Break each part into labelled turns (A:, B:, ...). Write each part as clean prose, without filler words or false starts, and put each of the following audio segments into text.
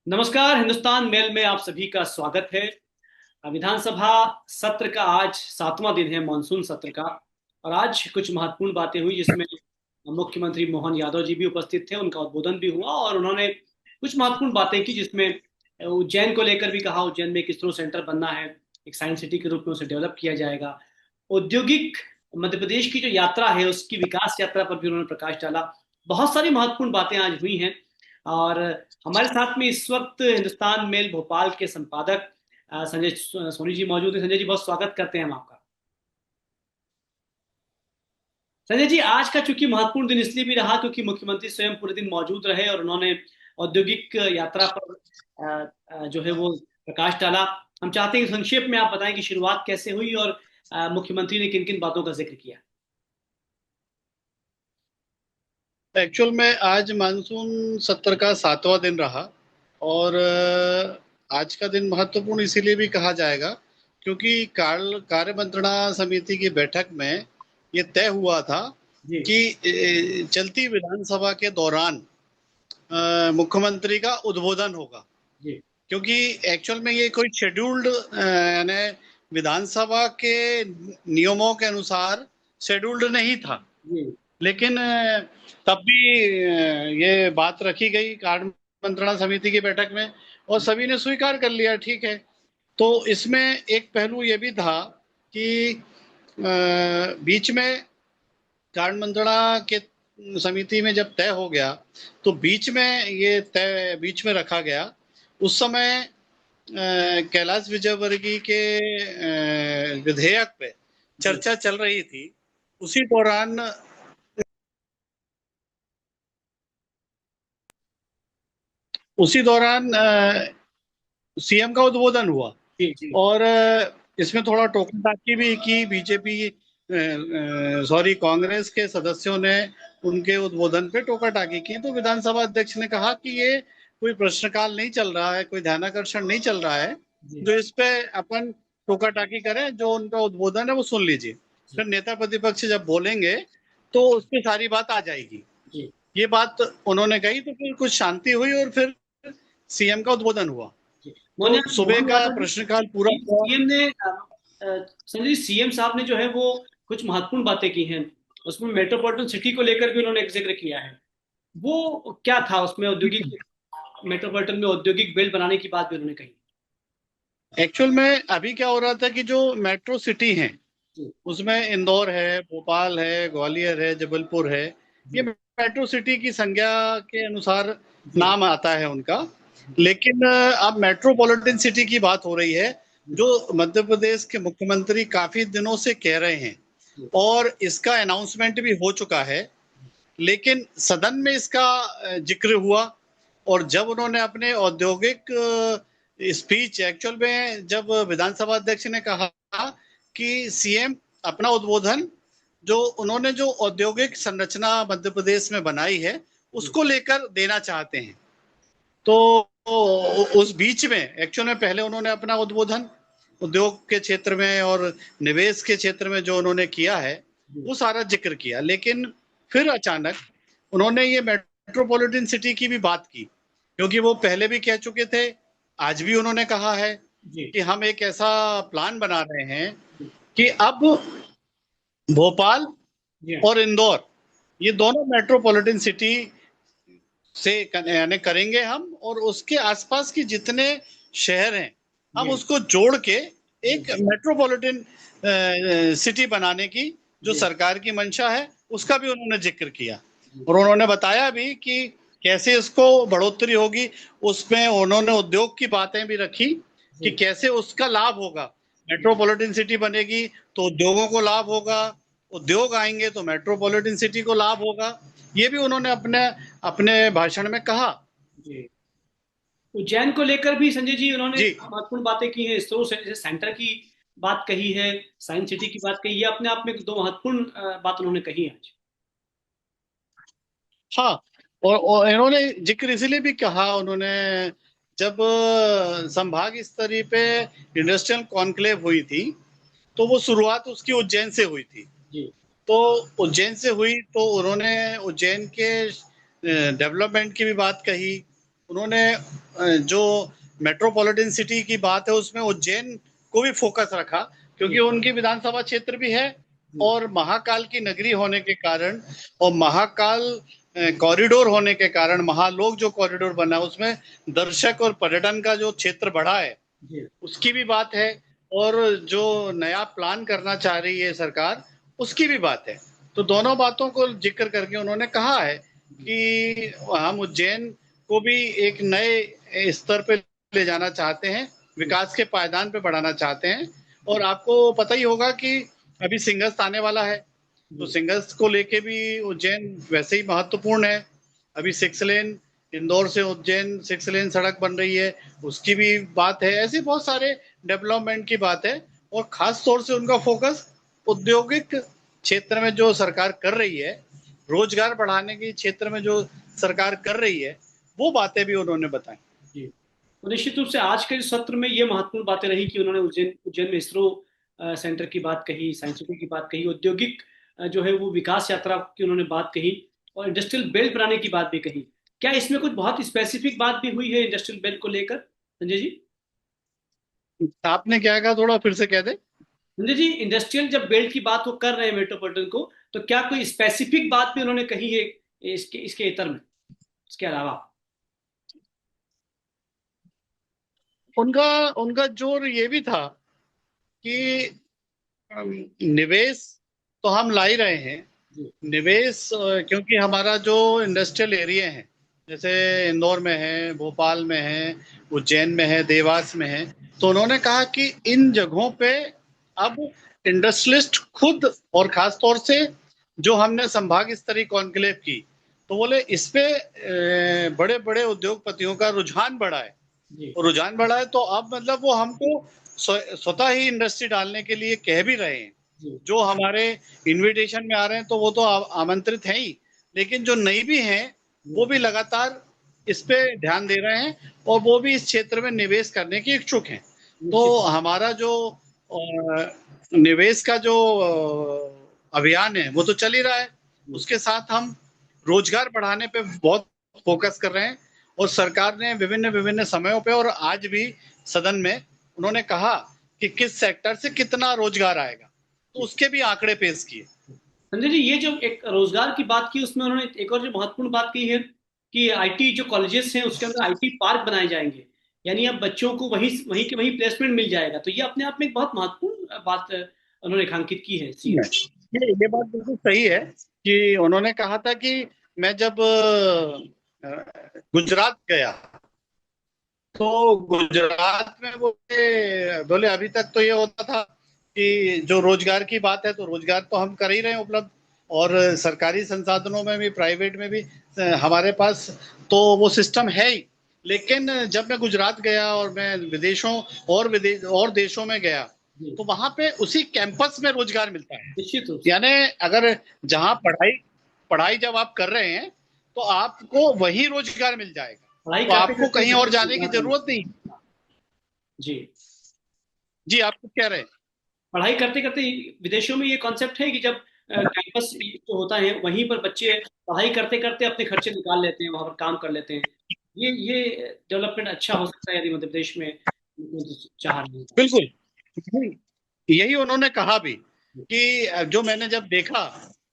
A: नमस्कार। हिंदुस्तान मेल में आप सभी का स्वागत है। विधानसभा सत्र का आज 7वां दिन है, मानसून सत्र का। और आज कुछ महत्वपूर्ण बातें हुई जिसमें मुख्यमंत्री मोहन यादव जी भी उपस्थित थे, उनका उद्बोधन भी हुआ और उन्होंने कुछ महत्वपूर्ण बातें की, जिसमें उज्जैन को लेकर भी कहा उज्जैन में एक इसरो सेंटर बनना है, एक साइंस सिटी के रूप में उसे डेवलप किया जाएगा। औद्योगिक मध्य प्रदेश की जो यात्रा है उसकी विकास यात्रा पर भी उन्होंने प्रकाश डाला। बहुत सारी महत्वपूर्ण बातें आज हुई हैं। और हमारे साथ में इस वक्त हिंदुस्तान मेल भोपाल के संपादक संजय सोनी जी मौजूद हैं। संजय जी, बहुत स्वागत करते हैं हम आपका। संजय जी, आज का चूंकि महत्वपूर्ण दिन इसलिए भी रहा क्योंकि मुख्यमंत्री स्वयं पूरे दिन मौजूद रहे और उन्होंने औद्योगिक यात्रा पर जो है वो प्रकाश डाला। हम चाहते हैं कि संक्षेप में आप बताएं कि शुरुआत कैसे हुई और मुख्यमंत्री ने किन किन बातों का जिक्र किया।
B: एक्चुअल में आज मानसून सत्र का 7वां दिन रहा। और आज का दिन महत्वपूर्ण इसीलिए भी कहा जाएगा क्योंकि कार्य मंत्रणा समिति की बैठक में ये तय हुआ था
A: जी।
B: कि चलती विधानसभा के दौरान मुख्यमंत्री का उद्बोधन होगा।
A: जी।
B: क्योंकि एक्चुअल में ये कोई शेड्यूल्ड यानी विधानसभा के नियमों के अनुसार शेड्यूल्ड नहीं था।
A: जी।
B: लेकिन तब भी ये बात रखी गई कार्य मंत्रणा समिति की बैठक में और सभी ने स्वीकार कर लिया, ठीक है। तो इसमें एक पहलू ये भी था कि बीच में कार्य मंत्रणा के समिति में जब तय हो गया तो बीच में ये तय बीच में रखा गया। उस समय कैलाश विजयवर्गीय के विधेयक पे
A: जी।
B: चर्चा चल रही थी। उसी दौरान उसी दौरान सीएम का उद्बोधन हुआ।
A: जी। जी।
B: और इसमें थोड़ा टोकन टाकी भी की बीजेपी, सॉरी, कांग्रेस के सदस्यों ने उनके उद्बोधन पे टोका टाकी की। तो विधानसभा अध्यक्ष ने कहा कि ये कोई प्रश्नकाल नहीं चल रहा है, कोई ध्यानाकर्षण नहीं चल रहा है,
A: जी।
B: जो इस पे अपन टोका टाकी करें, जो उनका उद्बोधन है वो सुन लीजिए।
A: जी।
B: फिर नेता प्रतिपक्ष जब बोलेंगे तो उस पर सारी बात आ जाएगी।
A: जी।
B: ये बात उन्होंने कही तो फिर कुछ शांति हुई और फिर सीएम का उद्बोधन हुआ।
A: जी।
B: तो सुबह
A: मोहन
B: का
A: यादव जी,
B: प्रश्नकाल पूरा हुआ।
A: सीएम ने संजय, सीएम साहब ने जो है वो कुछ महत्वपूर्ण बातें की हैं। उसमें मेट्रोपॉलिटन सिटी को लेकर भी उन्होंने एक जिक्र किया है। वो क्या था उसमें? औद्योगिक मेट्रोपॉलिटन में औद्योगिक बेल्ट बनाने की बात भी उन्होंने कही।
B: एक्चुअल में अभी क्या हो रहा था कि जो मेट्रो सिटी है
A: जी।
B: उसमें इंदौर है, भोपाल है, ग्वालियर है, जबलपुर है। ये
A: जी।
B: मेट्रो सिटी की संज्ञा के अनुसार
A: जी।
B: नाम आता है उनका। लेकिन अब मेट्रोपॉलिटन सिटी की बात हो रही है,
A: जी।
B: जो मध्य प्रदेश के मुख्यमंत्री काफी दिनों से कह रहे हैं
A: जी।
B: और इसका अनाउंसमेंट भी हो चुका है। लेकिन सदन में इसका जिक्र हुआ और जब उन्होंने अपने औद्योगिक स्पीच, एक्चुअल में जब विधानसभा अध्यक्ष ने कहा कि सीएम अपना उद्बोधन जो उन्होंने जो औद्योगिक संरचना मध्य प्रदेश में बनाई है
A: जी।
B: उसको लेकर देना चाहते हैं। तो उस बीच में एक्चुअल में पहले उन्होंने अपना उद्बोधन उद्योग के क्षेत्र में और निवेश के क्षेत्र में जो उन्होंने किया है
A: जी।
B: वो सारा जिक्र किया। लेकिन फिर अचानक उन्होंने ये मेट्रोपॉलिटन सिटी की भी बात की, क्योंकि वो पहले भी कह चुके थे, आज भी उन्होंने कहा है
A: जी।
B: कि हम एक ऐसा प्लान बना रहे हैं
A: जी।
B: कि अब भोपाल
A: जी।
B: और इंदौर ये दोनों मेट्रोपॉलिटन सिटी से यानी करेंगे हम, और उसके आसपास की जितने शहर हैं हम
A: जी।
B: उसको जोड़ के
A: जी।
B: एक मेट्रोपॉलिटन सिटी बनाने की जो
A: जी।
B: सरकार की मंशा है उसका भी उन्होंने जिक्र किया।
A: जी।
B: और उन्होंने बताया भी कि कैसे इसको बढ़ोतरी होगी। उसमें उन्होंने उद्योग की बातें भी रखी कि
A: जी।
B: कैसे उसका लाभ होगा। मेट्रोपॉलिटन सिटी बनेगी तो उद्योगों को लाभ होगा, उद्योग आएंगे तो मेट्रोपॉलिटन सिटी को लाभ होगा। ये भी उन्होंने अपने अपने भाषण में कहा।
A: जी। उज्जैन को लेकर भी संजय जी उन्होंने
B: जी।
A: महत्वपूर्ण बातें की हैं। इसरो सेंटर की बात कही है, साइंस सिटी की बात कही है। अपने आप में दो महत्वपूर्ण बात उन्होंने कही है आज।
B: हाँ। और इन्होंने जिक्र इसलिए भी कहा, उन्होंने जब संभाग स्तरीय पे इंडस्ट्रियल कॉन्क्लेव हुई थी तो वो शुरुआत उसकी उज्जैन से हुई थी।
A: जी।
B: तो उज्जैन से हुई तो उन्होंने उज्जैन के डेवलपमेंट की भी बात कही। उन्होंने जो मेट्रोपॉलिटन सिटी की बात है उसमें उज्जैन को भी फोकस रखा, क्योंकि उनकी विधानसभा क्षेत्र भी है और महाकाल की नगरी होने के कारण और महाकाल कॉरिडोर होने के कारण, महालोक जो कॉरिडोर बना उसमें दर्शक और पर्यटन का जो क्षेत्र बढ़ा है उसकी भी बात है, और जो नया प्लान करना चाह रही है सरकार उसकी भी बात है। तो दोनों बातों को जिक्र करके उन्होंने कहा है कि हम उज्जैन को भी एक नए स्तर पे ले जाना चाहते हैं, विकास के पायदान पे बढ़ाना चाहते हैं। और आपको पता ही होगा कि अभी सिंगस्त आने वाला है, तो सिंगस्त को लेके भी उज्जैन वैसे ही महत्वपूर्ण है। अभी 6 लेन इंदौर से उज्जैन 6 लेन सड़क बन रही है, उसकी भी बात है। ऐसे बहुत सारे डेवलपमेंट की बात है, और खास तौर से उनका फोकस औद्योगिक क्षेत्र में जो सरकार कर रही है, रोजगार बढ़ाने के क्षेत्र में जो सरकार कर रही है, वो बातें भी उन्होंने बताई।
A: जी। तो निश्चित रूप से आज के इस सत्र में ये महत्वपूर्ण बातें रही कि उन्होंने उज्जैन उज्जैन में इसरो सेंटर की बात कही, साइंस सिटी की बात कही, औद्योगिक जो है वो विकास यात्रा की उन्होंने बात कही, और इंडस्ट्रियल बेल्ट बनाने की बात भी कही। क्या इसमें कुछ बहुत स्पेसिफिक बात भी हुई है इंडस्ट्रियल बेल्ट को लेकर, संजय जी?
B: आपने क्या कहा, थोड़ा फिर से कह दे।
A: संजय जी, इंडस्ट्रियल जब बेल्ट की बात वो कर रहे हैं मेट्रोपॉलिटन को, तो क्या कोई स्पेसिफिक बात भी उन्होंने कही है इसके इसके इतर में, इसके अलावा?
B: उनका उनका जोर ये भी था कि निवेश तो हम ला ही रहे हैं।
A: जी।
B: निवेश क्योंकि हमारा जो इंडस्ट्रियल एरिया है, जैसे इंदौर में है, भोपाल में है, उज्जैन में है, देवास में है, तो उन्होंने कहा कि इन जगहों पे अब इंडस्ट्रियलिस्ट खुद, और खास तौर से जो हमने संभाग स्तरीय कॉन्क्लेव की, तो बोले इस पे बड़े बड़े उद्योगपतियों का रुझान बढ़ा है।
A: जी।
B: और रुझान बढ़ा है तो अब मतलब वो हमको स्वतः ही इंडस्ट्री डालने के लिए कह भी रहे हैं।
A: जी।
B: जो हमारे इनविटेशन में आ रहे हैं तो वो तो आमंत्रित हैं ही, लेकिन जो नहीं भी हैं वो भी लगातार इस पे ध्यान दे रहे हैं, और वो भी इस क्षेत्र में निवेश करने के इच्छुक हैं। तो
A: निश्चित।
B: हमारा जो निवेश का जो अभियान है वो तो चल ही रहा है, उसके साथ हम रोजगार बढ़ाने पे बहुत फोकस कर रहे हैं। और सरकार ने विभिन्न विभिन्न समयों पे और आज भी सदन में उन्होंने कहा कि किस सेक्टर से कितना रोजगार आएगा, तो
A: जी।
B: उसके भी आंकड़े पेश किए।
A: संजय जी, ये जो एक रोजगार की बात की उसमें उन्होंने एक और जो महत्वपूर्ण बात की है कि आईटी जो कॉलेजेस हैं उसके अंदर आईटी पार्क बनाए जाएंगे, यानी अब बच्चों को वहीं वहीं के वहीं प्लेसमेंट मिल जाएगा। तो ये अपने आप में एक बहुत महत्वपूर्ण बात उन्होंने रेखांकित की है, सीएम।
B: ये बात बिल्कुल सही है कि उन्होंने कहा था कि मैं जब गुजरात गया तो गुजरात में बोले बोले अभी तक तो ये होता था कि जो रोजगार की बात है तो रोजगार तो हम कर ही रहे हैं उपलब्ध, और सरकारी संसाधनों में भी प्राइवेट में भी हमारे पास तो वो सिस्टम है ही। लेकिन जब मैं गुजरात गया और मैं विदेशों और देशों में गया,
A: जी।
B: तो वहां पे उसी कैंपस में रोजगार मिलता है।
A: निश्चित रूप से।
B: यानी अगर जहां पढ़ाई पढ़ाई जब आप कर रहे हैं तो आपको वही रोजगार मिल जाएगा,
A: पढ़ाई
B: तो
A: करते
B: आपको
A: करते
B: कहीं और जाने की
A: विदेश।
B: जरूरत नहीं।
A: जी।
B: जी, आप कुछ कह रहे हैं।
A: पढ़ाई करते करते विदेशों में ये कॉन्सेप्ट है कि जब कैंपस जो होता है वहीं पर बच्चे पढ़ाई करते करते अपने खर्चे निकाल लेते हैं, वहां पर काम कर लेते हैं। ये डेवलपमेंट अच्छा हो सकता है यदि मध्य प्रदेश में चाह रहे हैं।
B: बिल्कुल, यही उन्होंने कहा भी कि जो मैंने जब देखा,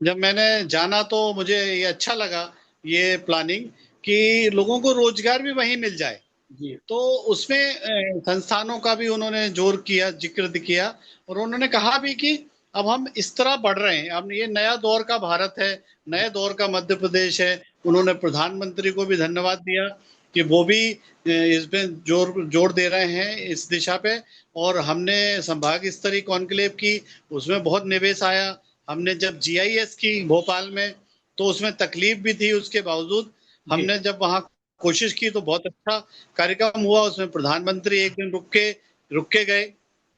B: जब मैंने जाना तो मुझे ये अच्छा लगा, ये प्लानिंग कि लोगों को रोजगार भी वहीं मिल जाए।
A: जी।
B: तो उसमें संस्थानों का भी उन्होंने जोर किया, जिक्र किया, और उन्होंने कहा भी कि अब हम इस तरह बढ़ रहे हैं, अब ये नया दौर का भारत है, नए दौर का मध्य प्रदेश है। उन्होंने प्रधानमंत्री को भी धन्यवाद दिया कि वो भी इसमें जोर जोर दे रहे हैं इस दिशा पे। और हमने संभाग स्तरीय कॉन्क्लेव की, उसमें बहुत निवेश आया। हमने जब जीआईएस की भोपाल में, तो उसमें तकलीफ भी थी, उसके बावजूद
A: जी।
B: हमने जब वहाँ कोशिश की तो बहुत अच्छा कार्यक्रम हुआ। उसमें प्रधानमंत्री एक दिन रुक के गए।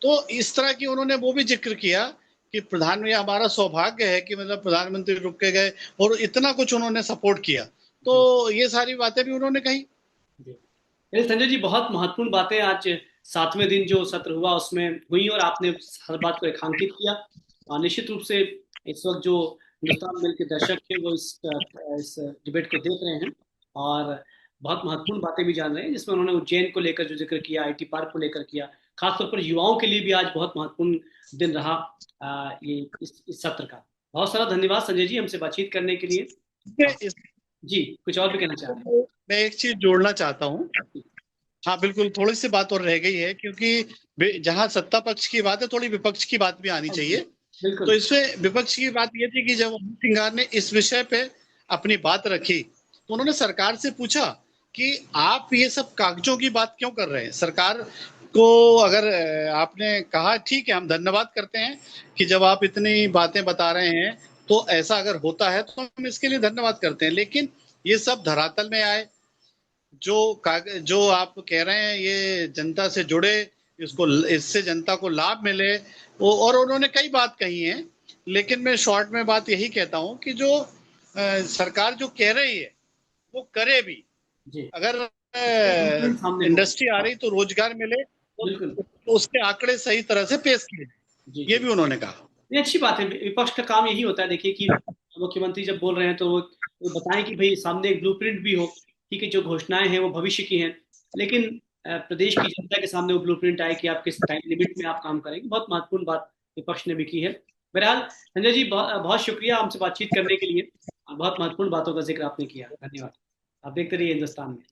B: तो इस तरह की उन्होंने वो भी जिक्र किया कि प्रधान, ये हमारा सौभाग्य है कि मतलब प्रधानमंत्री रुक के गए और इतना कुछ उन्होंने सपोर्ट किया। तो
A: जी।
B: ये सारी बातें भी उन्होंने कही।
A: जी। चलिए संजय जी, बहुत महत्वपूर्ण बातें आज 7वें दिन जो सत्र हुआ उसमें हुई, और आपने हर बात को रेखांकित किया। और निश्चित रूप से इस वक्त जो हिंदुस्तान मिल के दर्शक हैं वो इस डिबेट को देख रहे हैं, और बहुत महत्वपूर्ण बातें भी जान रहे हैं, जिसमें उन्होंने उज्जैन को लेकर जो जिक्र किया, आईटी पार्क को लेकर किया। खासतौर पर युवाओं के लिए भी आज बहुत महत्वपूर्ण दिन रहा ये इस सत्र का। बहुत सारा धन्यवाद संजय जी हमसे बातचीत करने के लिए।
B: इस
A: जी, कुछ और भी कहना चाह रहे
B: मैं एक चीज जोड़ना चाहता हूँ।
A: हैं?
B: हाँ बिल्कुल, थोड़ी सी बात और रह गई है, क्योंकि जहां सत्ता पक्ष की बात है, थोड़ी विपक्ष की बात भी आनी चाहिए। तो
A: बिल्कुल।
B: इसमें विपक्ष की बात ये थी कि जब अमित सिंघार ने इस विषय पे अपनी बात रखी, तो उन्होंने सरकार से पूछा कि आप ये सब कागजों की बात क्यों कर रहे हैं। सरकार को अगर आपने कहा ठीक है, हम धन्यवाद करते हैं कि जब आप इतनी बातें बता रहे हैं, तो ऐसा अगर होता है तो हम इसके लिए धन्यवाद करते हैं, लेकिन ये सब धरातल में आए। जो आप कह रहे हैं ये जनता से जुड़े, इसको इससे जनता को लाभ मिले, वो और उन्होंने कई बात कही है। लेकिन मैं शॉर्ट में बात यही कहता हूं कि जो सरकार जो कह रही है वो करे भी।
A: जी,
B: अगर
A: सामने हो।
B: इंडस्ट्री आ रही तो रोजगार मिले,
A: बिल्कुल।
B: तो उसके आंकड़े सही तरह से पेश किए,
A: जी
B: ये
A: जी,
B: भी उन्होंने कहा।
A: ये अच्छी बात है। विपक्ष का काम यही होता है, देखिए कि मुख्यमंत्री जब बोल रहे हैं तो वो बताएं कि भाई सामने एक ब्लूप्रिंट भी हो। ठीक है, जो घोषणाएं हैं वो भविष्य की हैं, लेकिन प्रदेश की जनता के सामने वो ब्लूप्रिंट आए कि आप किस टाइम लिमिट में आप काम करेंगे। बहुत महत्वपूर्ण बात विपक्ष ने भी की है। बहरहाल संजय जी, बहुत शुक्रिया हमसे बातचीत करने के लिए। बहुत महत्वपूर्ण बातों का जिक्र आपने किया, धन्यवाद। आप देखते रहिए हिंदुस्तान में।